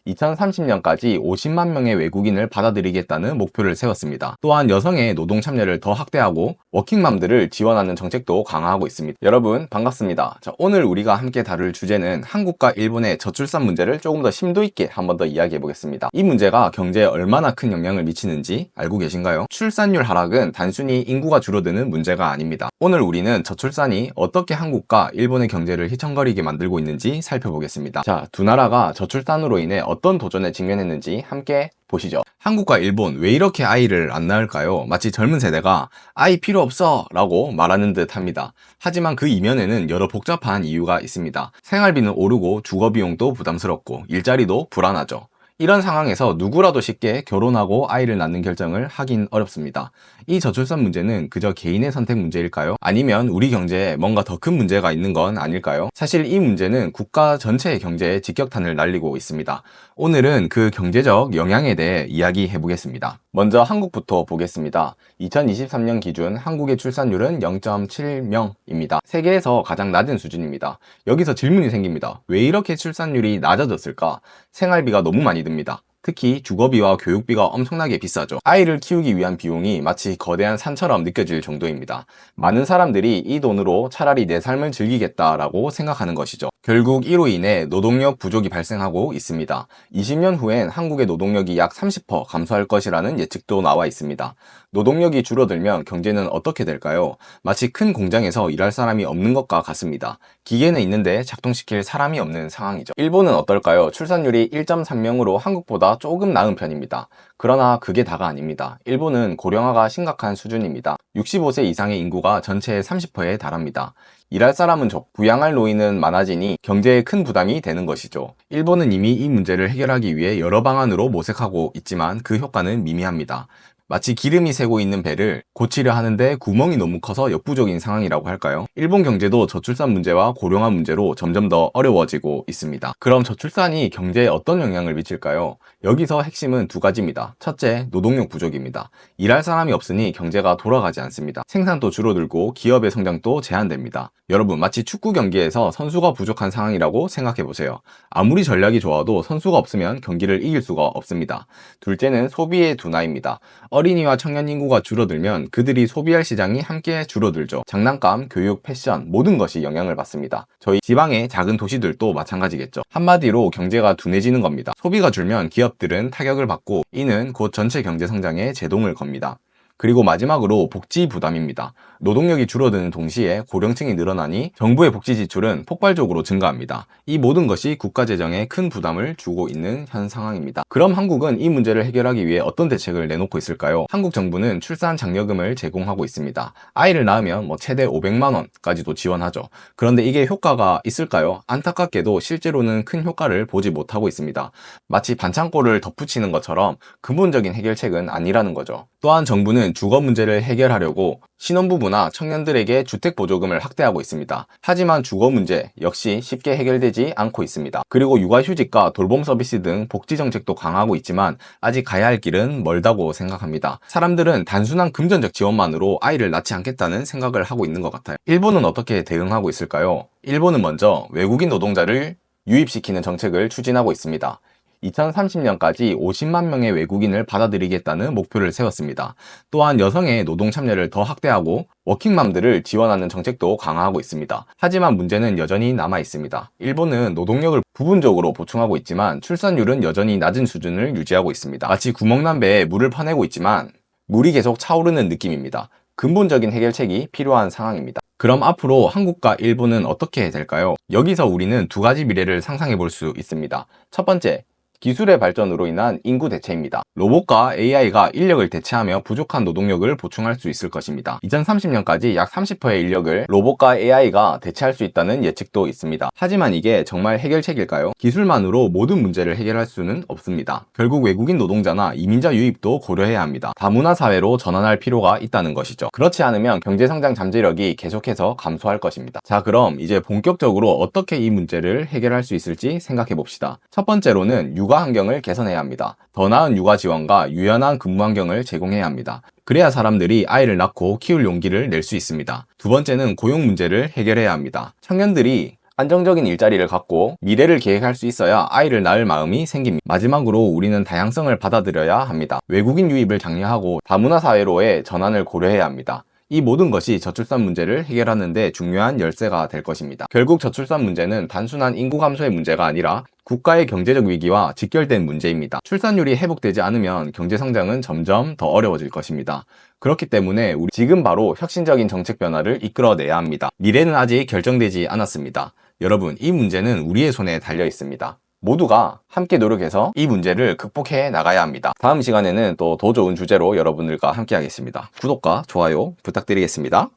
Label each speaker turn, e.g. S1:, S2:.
S1: 2030년까지 50만 명의 외국인을 받아들이겠다는 목표를 세웠습니다. 또한 여성의 노동 참여를 더 확대하고 워킹맘들을 지원하는 정책도 강화하고 있습니다. 여러분 반갑습니다. 자, 오늘 우리가 함께 다룰 주제는 한국과 일본의 저출산 문제를 조금 더 심도 있게 한 번 더 이야기해 보겠습니다. 이 문제가 경제에 얼마나 큰 영향을 미치는지 알고 계신가요? 출산율 하락은 단순히 인구가 줄어드는 문제가 아닙니다. 오늘 우리는 저출산이 어떻게 한국과 일본의 경제를 휘청거리게 만들고 있는지 살펴보겠습니다. 자, 두 나라가 저출산으로 인해 어떤 도전에 직면했는지 함께 보시죠. 한국과 일본 왜 이렇게 아이를 안 낳을까요? 마치 젊은 세대가 아이 필요 없어 라고 말하는 듯 합니다. 하지만 그 이면에는 여러 복잡한 이유가 있습니다. 생활비는 오르고 주거비용도 부담스럽고 일자리도 불안하죠. 이런 상황에서 누구라도 쉽게 결혼하고 아이를 낳는 결정을 하긴 어렵습니다. 이 저출산 문제는 그저 개인의 선택 문제일까요? 아니면 우리 경제에 뭔가 더 큰 문제가 있는 건 아닐까요? 사실 이 문제는 국가 전체의 경제에 직격탄을 날리고 있습니다. 오늘은 그 경제적 영향에 대해 이야기해 보겠습니다. 먼저 한국부터 보겠습니다. 2023년 기준 한국의 출산율은 0.7명입니다. 세계에서 가장 낮은 수준입니다. 여기서 질문이 생깁니다. 왜 이렇게 출산율이 낮아졌을까? 생활비가 너무 많이 듭니다. 특히 주거비와 교육비가 엄청나게 비싸죠. 아이를 키우기 위한 비용이 마치 거대한 산처럼 느껴질 정도입니다. 많은 사람들이 이 돈으로 차라리 내 삶을 즐기겠다라고 생각하는 것이죠. 결국 이로 인해 노동력 부족이 발생하고 있습니다. 20년 후엔 한국의 노동력이 약 30% 감소할 것이라는 예측도 나와 있습니다. 노동력이 줄어들면 경제는 어떻게 될까요? 마치 큰 공장에서 일할 사람이 없는 것과 같습니다. 기계는 있는데 작동시킬 사람이 없는 상황이죠. 일본은 어떨까요? 출산율이 1.3명으로 한국보다 조금 나은 편입니다. 그러나 그게 다가 아닙니다. 일본은 고령화가 심각한 수준입니다. 65세 이상의 인구가 전체의 30%에 달합니다. 일할 사람은 적고 부양할 노인은 많아지니 경제에 큰 부담이 되는 것이죠. 일본은 이미 이 문제를 해결하기 위해 여러 방안으로 모색하고 있지만 그 효과는 미미합니다. 마치 기름이 새고 있는 배를 고치려 하는데 구멍이 너무 커서 역부족인 상황이라고 할까요? 일본 경제도 저출산 문제와 고령화 문제로 점점 더 어려워지고 있습니다. 그럼 저출산이 경제에 어떤 영향을 미칠까요? 여기서 핵심은 두 가지입니다. 첫째, 노동력 부족입니다. 일할 사람이 없으니 경제가 돌아가지 않습니다. 생산도 줄어들고 기업의 성장도 제한됩니다. 여러분, 마치 축구 경기에서 선수가 부족한 상황이라고 생각해보세요. 아무리 전략이 좋아도 선수가 없으면 경기를 이길 수가 없습니다. 둘째는 소비의 둔화입니다. 어린이와 청년 인구가 줄어들면 그들이 소비할 시장이 함께 줄어들죠. 장난감, 교육, 패션 모든 것이 영향을 받습니다. 저희 지방의 작은 도시들도 마찬가지겠죠. 한마디로 경제가 둔해지는 겁니다. 소비가 줄면 기업들은 타격을 받고 이는 곧 전체 경제 성장에 제동을 겁니다. 그리고 마지막으로 복지 부담입니다. 노동력이 줄어드는 동시에 고령층이 늘어나니 정부의 복지 지출은 폭발적으로 증가합니다. 이 모든 것이 국가 재정에 큰 부담을 주고 있는 현 상황입니다. 그럼 한국은 이 문제를 해결하기 위해 어떤 대책을 내놓고 있을까요? 한국 정부는 출산 장려금을 제공하고 있습니다. 아이를 낳으면 최대 500만 원까지도 지원하죠. 그런데 이게 효과가 있을까요? 안타깝게도 실제로는 큰 효과를 보지 못하고 있습니다. 마치 반창고를 덧붙이는 것처럼 근본적인 해결책은 아니라는 거죠. 또한 정부는 주거 문제를 해결하려고 신혼부부나 청년들에게 주택보조금을 확대하고 있습니다. 하지만 주거 문제 역시 쉽게 해결되지 않고 있습니다. 그리고 육아휴직과 돌봄 서비스 등 복지 정책도 강화하고 있지만 아직 가야 할 길은 멀다고 생각합니다. 사람들은 단순한 금전적 지원만으로 아이를 낳지 않겠다는 생각을 하고 있는 것 같아요. 일본은 어떻게 대응하고 있을까요? 일본은 먼저 외국인 노동자를 유입시키는 정책을 추진하고 있습니다. 2030년까지 50만 명의 외국인을 받아들이겠다는 목표를 세웠습니다. 또한 여성의 노동 참여를 더 확대하고 워킹맘들을 지원하는 정책도 강화하고 있습니다. 하지만 문제는 여전히 남아 있습니다. 일본은 노동력을 부분적으로 보충하고 있지만 출산율은 여전히 낮은 수준을 유지하고 있습니다. 마치 구멍난 배에 물을 퍼내고 있지만 물이 계속 차오르는 느낌입니다. 근본적인 해결책이 필요한 상황입니다. 그럼 앞으로 한국과 일본은 어떻게 될까요? 여기서 우리는 두 가지 미래를 상상해 볼 수 있습니다. 첫 번째, 기술의 발전으로 인한 인구 대체입니다. 로봇과 AI가 인력을 대체하며 부족한 노동력을 보충할 수 있을 것입니다. 2030년까지 약 30%의 인력을 로봇과 AI가 대체할 수 있다는 예측도 있습니다. 하지만 이게 정말 해결책일까요? 기술만으로 모든 문제를 해결할 수는 없습니다. 결국 외국인 노동자나 이민자 유입도 고려해야 합니다. 다문화 사회로 전환할 필요가 있다는 것이죠. 그렇지 않으면 경제성장 잠재력이 계속해서 감소할 것입니다. 자, 그럼 이제 본격적으로 어떻게 이 문제를 해결할 수 있을지 생각해 봅시다. 첫 번째로는 육아 환경을 개선해야 합니다. 더 나은 육아 지원과 유연한 근무 환경을 제공해야 합니다. 그래야 사람들이 아이를 낳고 키울 용기를 낼 수 있습니다. 두 번째는 고용 문제를 해결해야 합니다. 청년들이 안정적인 일자리를 갖고 미래를 계획할 수 있어야 아이를 낳을 마음이 생깁니다. 마지막으로 우리는 다양성을 받아들여야 합니다. 외국인 유입을 장려하고 다문화 사회로의 전환을 고려해야 합니다. 이 모든 것이 저출산 문제를 해결하는 데 중요한 열쇠가 될 것입니다. 결국 저출산 문제는 단순한 인구 감소의 문제가 아니라 국가의 경제적 위기와 직결된 문제입니다. 출산율이 회복되지 않으면 경제 성장은 점점 더 어려워질 것입니다. 그렇기 때문에 우리 지금 바로 혁신적인 정책 변화를 이끌어내야 합니다. 미래는 아직 결정되지 않았습니다. 여러분, 이 문제는 우리의 손에 달려 있습니다. 모두가 함께 노력해서 이 문제를 극복해 나가야 합니다. 다음 시간에는 또 더 좋은 주제로 여러분들과 함께 하겠습니다. 구독과 좋아요 부탁드리겠습니다.